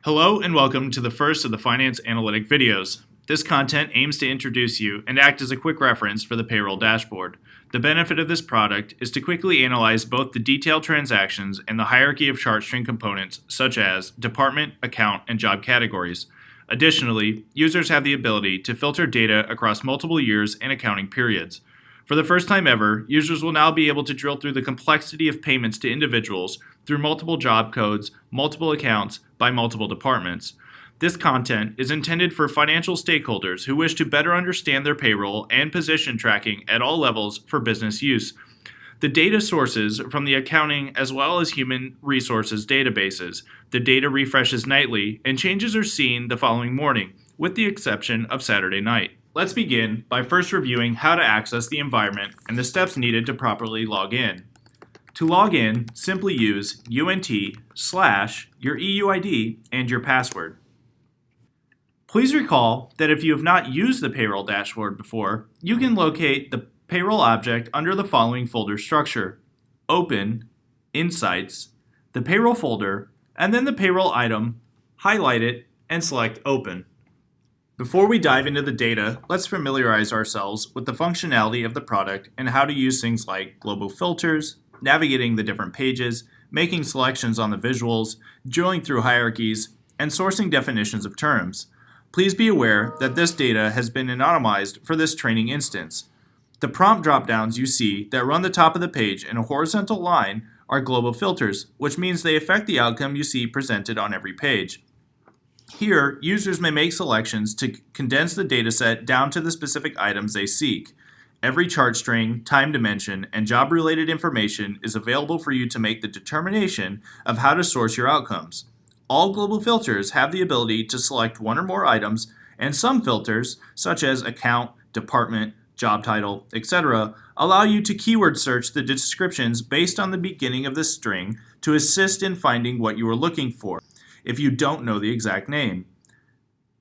Hello and welcome to the first of the Finance Analytic videos. This content aims to introduce you and act as a quick reference for the payroll dashboard. The benefit of this product is to quickly analyze both the detailed transactions and the hierarchy of chart string components such as department, account, and job categories. Additionally, users have the ability to filter data across multiple years and accounting periods. For the first time ever, users will now be able to drill through the complexity of payments to individuals through multiple job codes, multiple accounts, by multiple departments. This content is intended for financial stakeholders who wish to better understand their payroll and position tracking at all levels for business use. The data sources from the accounting as well as human resources databases. The data refreshes nightly and changes are seen the following morning, with the exception of Saturday night. Let's begin by first reviewing how to access the environment and the steps needed to properly log in. To log in, simply use UNT/your EUID and your password. Please recall that if you have not used the payroll dashboard before, you can locate the payroll object under the following folder structure: Open, Insights, the payroll folder, and then the payroll item, highlight it, and select Open. Before we dive into the data, let's familiarize ourselves with the functionality of the product and how to use things like global filters, navigating the different pages, making selections on the visuals, drilling through hierarchies, and sourcing definitions of terms. Please be aware that this data has been anonymized for this training instance. The prompt dropdowns you see that run the top of the page in a horizontal line are global filters, which means they affect the outcome you see presented on every page. Here, users may make selections to condense the dataset down to the specific items they seek. Every chart string, time dimension, and job-related information is available for you to make the determination of how to source your outcomes. All global filters have the ability to select one or more items, and some filters, such as account, department, job title, etc., allow you to keyword search the descriptions based on the beginning of the string to assist in finding what you are looking for, if you don't know the exact name.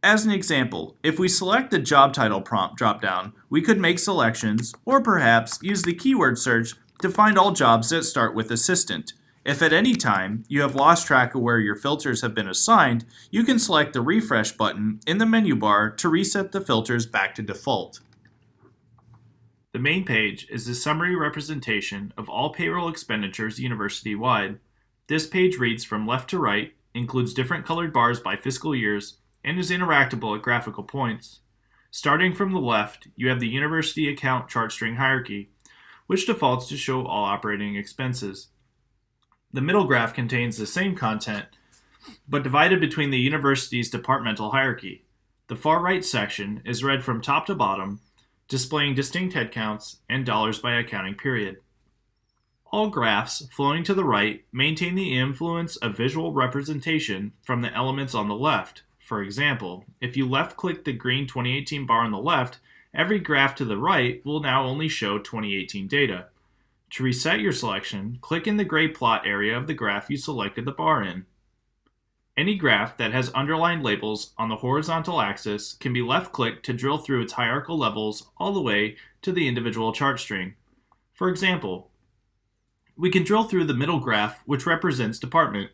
As an example, if we select the job title prompt dropdown, we could make selections, or perhaps use the keyword search to find all jobs that start with assistant. If at any time you have lost track of where your filters have been assigned, you can select the refresh button in the menu bar to reset the filters back to default. The main page is the summary representation of all payroll expenditures university-wide. This page reads from left to right, includes different colored bars by fiscal years, and is interactable at graphical points. Starting from the left, you have the university account chart string hierarchy, which defaults to show all operating expenses. The middle graph contains the same content, but divided between the university's departmental hierarchy. The far right section is read from top to bottom, displaying distinct headcounts and dollars by accounting period. All graphs flowing to the right maintain the influence of visual representation from the elements on the left. For example, if you left-click the green 2018 bar on the left, every graph to the right will now only show 2018 data. To reset your selection, click in the gray plot area of the graph you selected the bar in. Any graph that has underlined labels on the horizontal axis can be left-clicked to drill through its hierarchical levels all the way to the individual chart string. For example, we can drill through the middle graph, which represents department.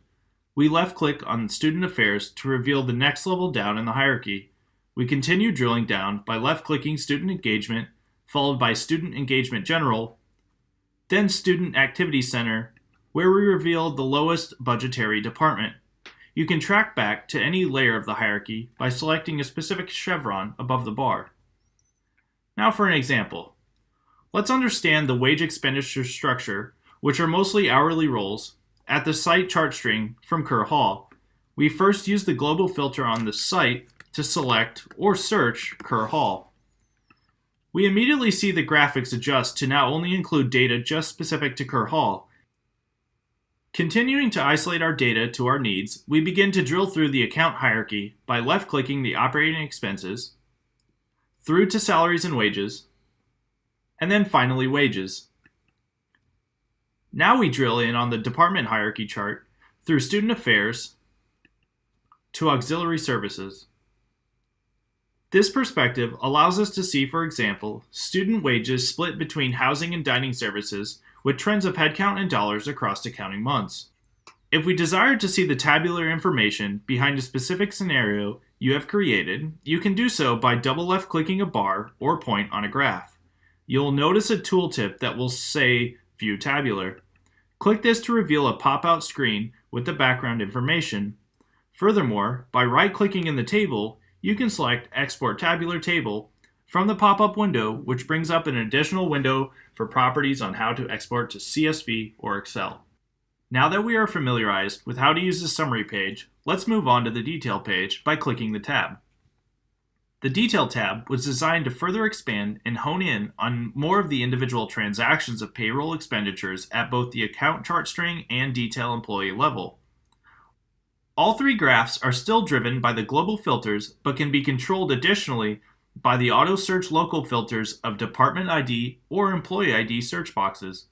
We left-click on Student Affairs to reveal the next level down in the hierarchy. We continue drilling down by left-clicking Student Engagement, followed by Student Engagement General, then Student Activity Center, where we reveal the lowest budgetary department. You can track back to any layer of the hierarchy by selecting a specific chevron above the bar. Now for an example. Let's understand the wage expenditure structure, which are mostly hourly roles, at the site chart string from Kerr Hall. We first use the global filter on the site to select or search Kerr Hall. We immediately see the graphics adjust to now only include data just specific to Kerr Hall. Continuing to isolate our data to our needs, we begin to drill through the account hierarchy by left-clicking the operating expenses, through to salaries and wages, and then finally wages. Now we drill in on the department hierarchy chart through Student Affairs to Auxiliary Services. This perspective allows us to see, for example, student wages split between housing and dining services with trends of headcount and dollars across accounting months. If we desire to see the tabular information behind a specific scenario you have created, you can do so by double left clicking a bar or point on a graph. You'll notice a tooltip that will say View Tabular. Click this to reveal a pop-out screen with the background information. Furthermore, by right-clicking in the table, you can select Export Tabular Table from the pop-up window, which brings up an additional window for properties on how to export to CSV or Excel. Now that we are familiarized with how to use the summary page, let's move on to the detail page by clicking the tab. The Detail tab was designed to further expand and hone in on more of the individual transactions of payroll expenditures at both the account chart string and detail employee level. All three graphs are still driven by the global filters, but can be controlled additionally by the auto search local filters of Department ID or Employee ID search boxes.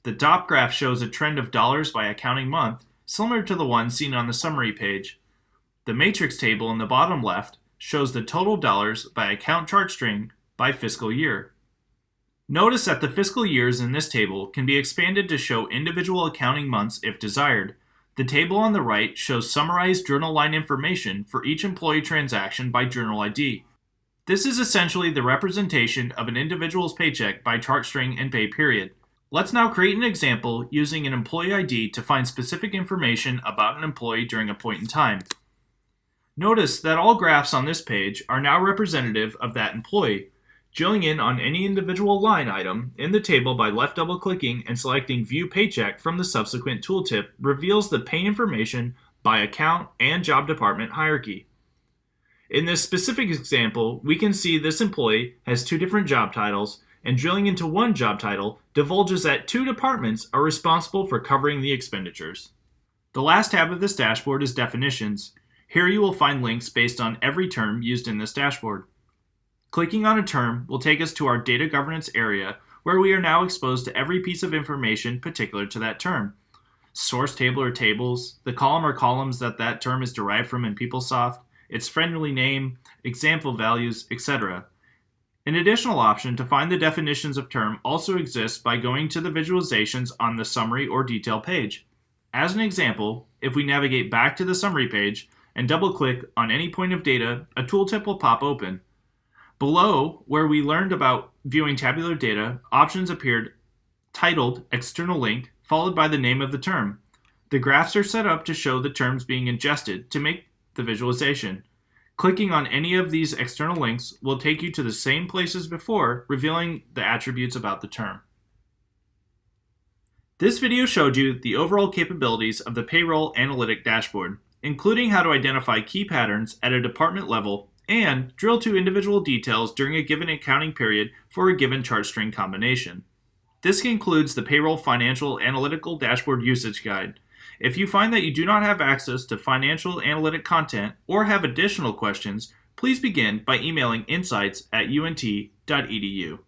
The top graph shows a trend of dollars by accounting month, similar to the one seen on the summary page. The matrix table in the bottom left shows the total dollars by account chart string by fiscal year. Notice that the fiscal years in this table can be expanded to show individual accounting months if desired. The table on the right shows summarized journal line information for each employee transaction by journal ID. This is essentially the representation of an individual's paycheck by chart string and pay period. Let's now create an example using an employee ID to find specific information about an employee during a point in time. Notice that all graphs on this page are now representative of that employee. Drilling in on any individual line item in the table by left double-clicking and selecting View Paycheck from the subsequent tooltip reveals the pay information by account and job department hierarchy. In this specific example, we can see this employee has two different job titles, and drilling into one job title divulges that two departments are responsible for covering the expenditures. The last tab of this dashboard is Definitions. Here you will find links based on every term used in this dashboard. Clicking on a term will take us to our data governance area, where we are now exposed to every piece of information particular to that term. Source table or tables, the column or columns that term is derived from in PeopleSoft, its friendly name, example values, etc. An additional option to find the definitions of term also exists by going to the visualizations on the summary or detail page. As an example, if we navigate back to the summary page and double-click on any point of data, a tooltip will pop open. Below, where we learned about viewing tabular data, options appeared titled External Link, followed by the name of the term. The graphs are set up to show the terms being ingested to make the visualization. Clicking on any of these external links will take you to the same place as before, revealing the attributes about the term. This video showed you the overall capabilities of the Payroll Analytic Dashboard, including how to identify key patterns at a department level and drill to individual details during a given accounting period for a given chart string combination. This concludes the Payroll Financial Analytical Dashboard Usage Guide. If you find that you do not have access to financial analytic content or have additional questions, please begin by emailing insights@unt.edu.